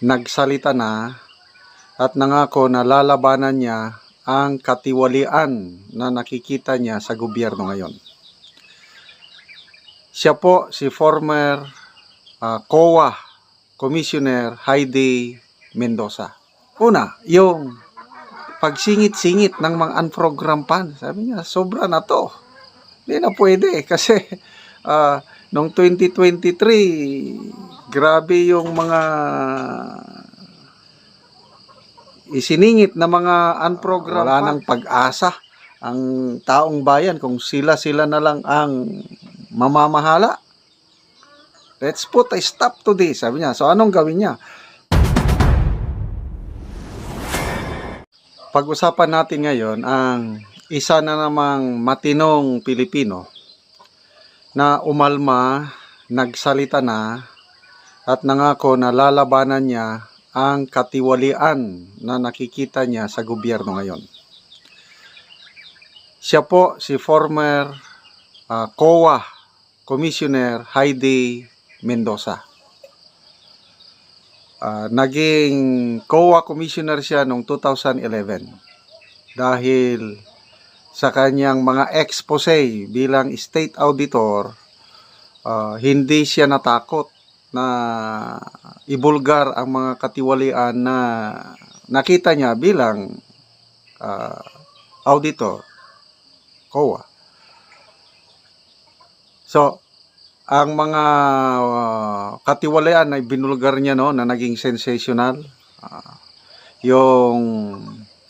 nagsalita na at nangako na lalabanan niya ang katiwalian na nakikita niya sa gobyerno ngayon. Siya po si former COA Commissioner Heidi Mendoza. Una, yung pagsingit-singit ng mga unprogrammed funds. Sabi niya, sobra na to. Hindi na pwede kasi noong 2023, grabe yung mga isiningit na mga unprogrammed. Wala nang pag-asa ang taong bayan kung sila na lang ang mamamahala. Let's put a stop to this, sabi niya. So anong gawin niya? Pag-usapan natin ngayon ang isa na namang matinong Pilipino na umalma, nagsalita na at nangako na lalabanan niya ang katiwalian na nakikita niya sa gobyerno ngayon. Siya po si former COA Commissioner Heidi Mendoza. Naging COA Commissioner siya noong 2011 dahil sa kanyang mga expose bilang State Auditor, hindi siya natakot na ibulgar ang mga katiwalian na nakita niya bilang auditor, COA. So, ang mga katiwalian ay binulgar niya na naging sensational. Yung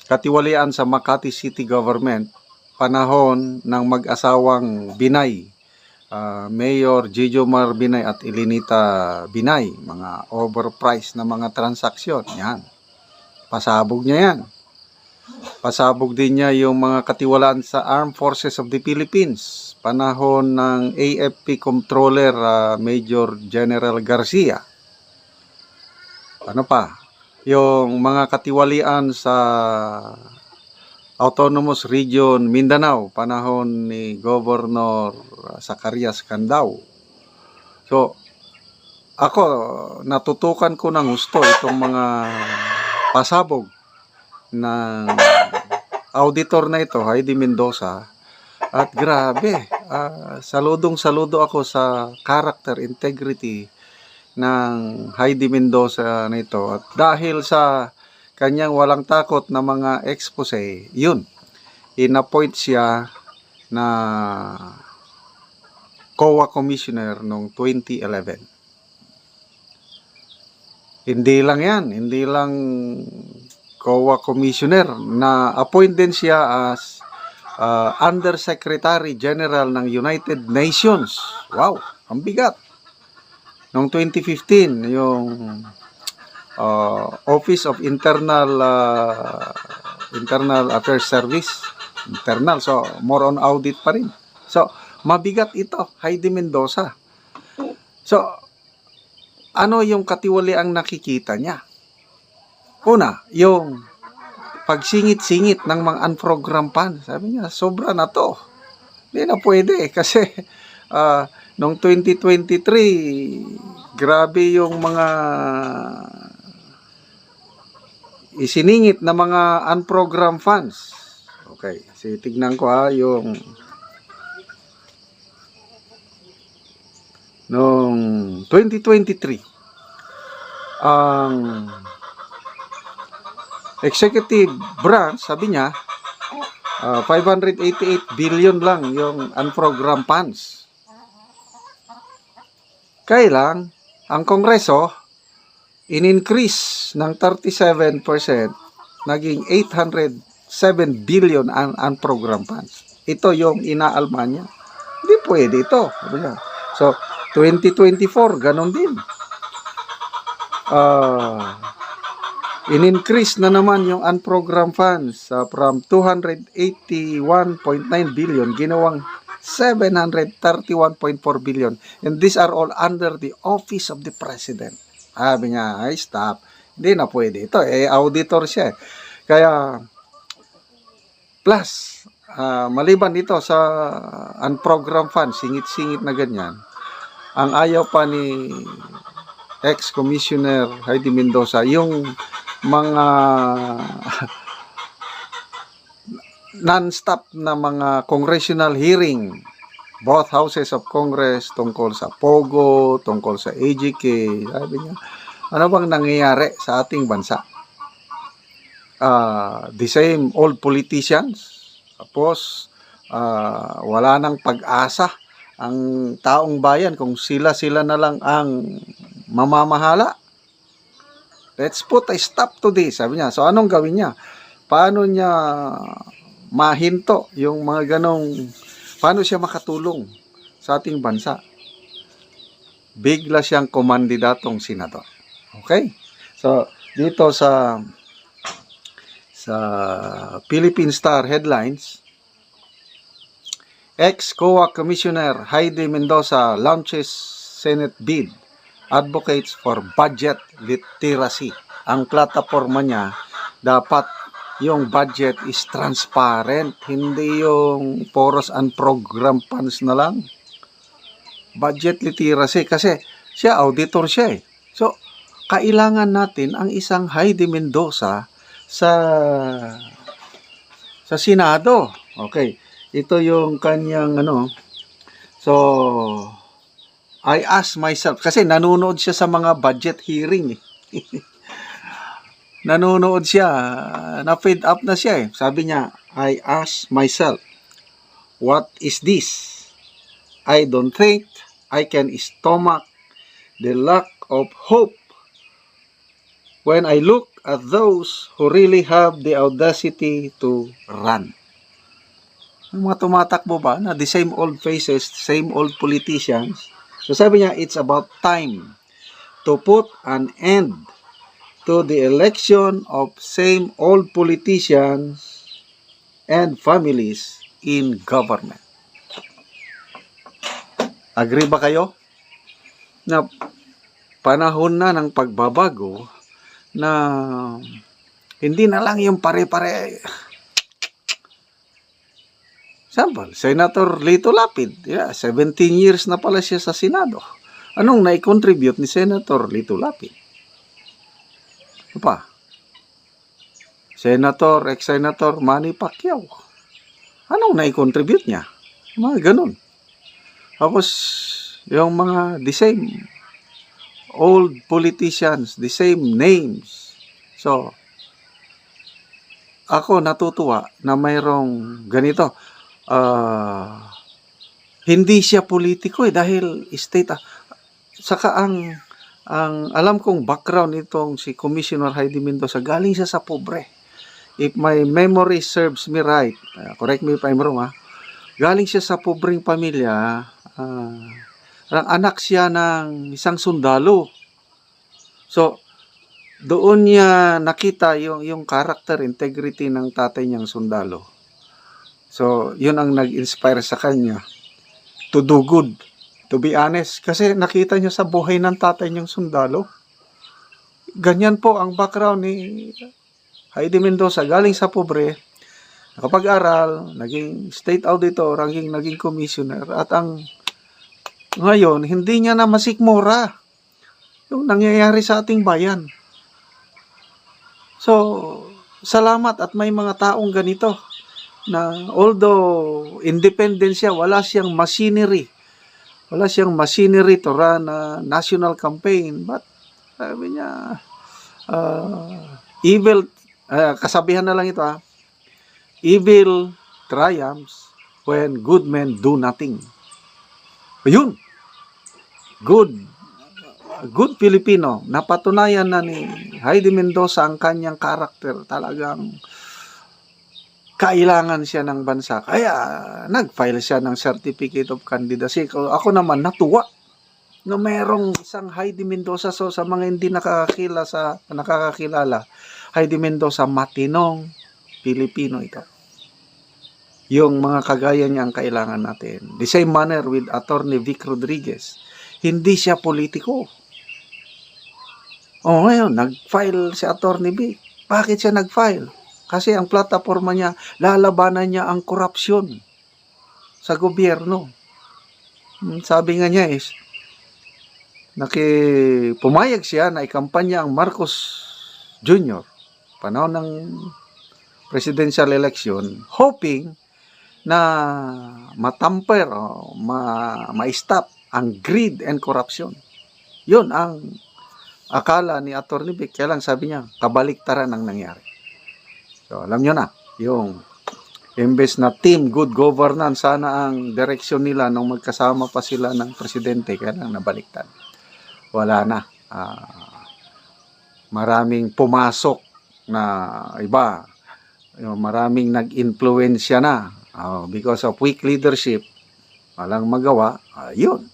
katiwalian sa Makati City Government, panahon ng mag-asawang Binay, Mayor Jejomar Binay at Elenita Binay, mga overpriced na mga transaksyon. Yan. Pasabog niya yan. Pasabog din niya yung mga katiwalaan sa Armed Forces of the Philippines, panahon ng AFP Controller Major General Garcia. Ano pa? Yung mga katiwalian sa Autonomous Region Mindanao, panahon ni Governor Zacarias Candao. So, ako, natutukan ko ng gusto itong mga pasabog ng auditor na ito, Heidi Mendoza. At grabe, saludo ako sa character integrity ng Heidi Mendoza na ito. At dahil sa kanyang walang takot na mga expose, yun, inappoint siya na COA Commissioner noong 2011. Hindi lang yan, hindi lang COA Commissioner, na appoint din siya as Undersecretary General ng United Nations. Wow, ang bigat. Noong 2015, yung Office of Internal Affairs Service, internal, so more on audit pa rin. So, mabigat ito, Heidi Mendoza. So, ano yung katiwaliang nakikita niya? Una, yung pagsingit-singit ng mga unprogrammed funds. Sabi niya, sobra na to. Hindi na pwede kasi noong 2023, grabe yung mga isiningit na mga unprogrammed funds. Okay, tignan ko yung noong 2023, ang executive branch, sabi niya, 588 billion lang yung unprogrammed funds. Kailang, ang Kongreso, in-increase ng 37%, naging 807 billion ang unprogrammed funds. Ito yung inaalma niya. Hindi pwede ito. So, 2024, ganun din. In-increase na naman yung unprogrammed funds from 281.9 billion, ginawang 731.4 billion. And these are all under the Office of the President. Sabi niya, ay stop. Hindi na pwede ito. Auditor siya. Kaya, plus, maliban dito sa unprogrammed funds, singit-singit na ganyan, ang ayaw pa ni ex-Commissioner Heidi Mendoza, yung mga non-stop na mga congressional hearing, both houses of Congress, tungkol sa POGO, tungkol sa AGK. Sabi niya, ano bang nangyayari sa ating bansa? The same old politicians, tapos wala nang pag-asa ang taong bayan kung sila na lang ang mamamahala. Let's put a stop to this, sabi niya. So anong gawin niya? Paano niya mahinto yung mga ganong, paano siya makatulong sa ating bansa? Bigla siyang kumandidatong senador. Okay? So dito sa Philippine Star headlines, ex-COA Commissioner Heidi Mendoza launches Senate bid, advocates for budget literacy. Ang plataforma niya, dapat yung budget is transparent, hindi yung poros and program funds na lang. Budget literacy, kasi siya, auditor siya eh. So, kailangan natin ang isang Heidi Mendoza sa Senado. Okay. Ito yung kanyang So, I ask myself, kasi nanonood siya sa mga budget hearing eh. Nanonood siya, na-fed up na siya eh. Sabi niya, I ask myself, what is this? I don't think I can stomach the lack of hope when I look at those who really have the audacity to run. Yung mga tumatakbo ba na the same old faces, same old politicians. So sabi niya, it's about time to put an end to the election of same old politicians and families in government. Agree ba kayo? Na panahon na ng pagbabago, na hindi na lang yung pare-pare. Example, Senator Lito Lapid, 17 years na pala siya sa Senado. Anong nai-contribute ni Senator Lito Lapid? Ano pa? Ex-Senator Manny Pacquiao. Anong nai-contribute niya? Mga ganun. Tapos, yung mga the same old politicians, the same names. So, ako natutuwa na mayroong ganito. Hindi siya politiko dahil state. Saka ang alam kong background nitong si Commissioner Heidi Mendoza, galing siya sa pobre. If my memory serves me right, correct me if I'm wrong, galing siya sa pobreng pamilya. Anak siya ng isang sundalo. So, doon niya nakita yung character, integrity ng tatay niyang sundalo. So, yun ang nag-inspire sa kanya to do good, to be honest. Kasi nakita niya sa buhay ng tatay niyang sundalo. Ganyan po ang background ni Heidi Mendoza. Galing sa pobre, nakapag-aral, naging state auditor, naging commissioner. At ngayon, hindi niya na masikmura yung nangyayari sa ating bayan. So, salamat at may mga taong ganito na although independent siya, wala siyang machinery. Wala siyang machinery to run a national campaign. But, sabi niya, evil, kasabihan na lang ito evil triumphs when good men do nothing. Ayun. Good Filipino. Napatunayan na ni Heidi Mendoza ang kanyang karakter. Talagang kailangan siya ng bansa. Kaya nag-file siya ng certificate of candidacy. Ako naman natuwa na mayroong isang Heidi Mendoza. So sa mga hindi nakakakilala, Heidi Mendoza, matinong Pilipino ito. Yung mga kagaya niya ang kailangan natin. The same manner with Attorney Vic Rodriguez. Hindi siya politiko. Ngayon, nag-file si Attorney Vic. Bakit siya nag-file? Kasi ang plataforma niya, lalabanan niya ang korupsyon sa gobyerno. Sabi nga niya pumayag siya na ikampanya ang Marcos Jr. panahon ng presidential election, hoping na matamper o ma-stop ang greed and corruption. Yun ang akala ni Atty. Vic. Kaya lang sabi niya, kabaliktaran ang nangyari. So, alam nyo na, yung imbes na team good governance, sana ang direksyon nila nung magkasama pa sila ng presidente, kaya lang nabaliktad. Wala na. Maraming pumasok na iba. Maraming nag-influensya na. Because of weak leadership, walang magawa. Yun.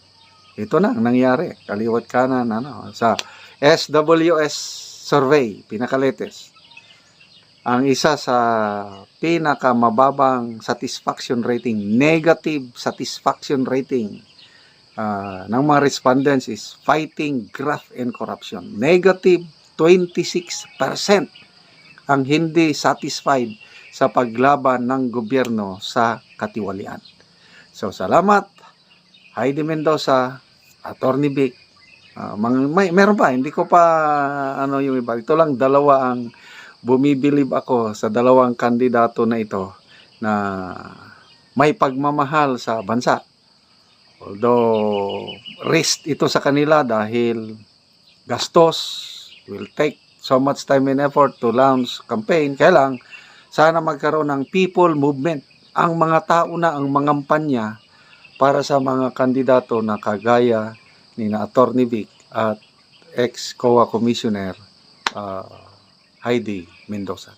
Ito na ang nangyari. Kaliwat kanan. Sa SWS survey, pinakalatest. Ang isa sa pinakamababang satisfaction rating, negative satisfaction rating ng mga respondents is fighting graft and corruption. Negative 26% ang hindi satisfied sa paglaban ng gobyerno sa katiwalian. So, salamat, Heidi Mendoza, Atty. Vic. Meron pa, hindi ko pa yung iba. Ito lang dalawa ang bumibilib ako sa dalawang kandidato na ito na may pagmamahal sa bansa. Although risk ito sa kanila dahil gastos, will take so much time and effort to launch campaign. Kaya lang, sana magkaroon ng people movement. Ang mga tao na ang mangampanya para sa mga kandidato na kagaya ni Atty. Vic at ex-COA Commissioner Heidi Mendoza.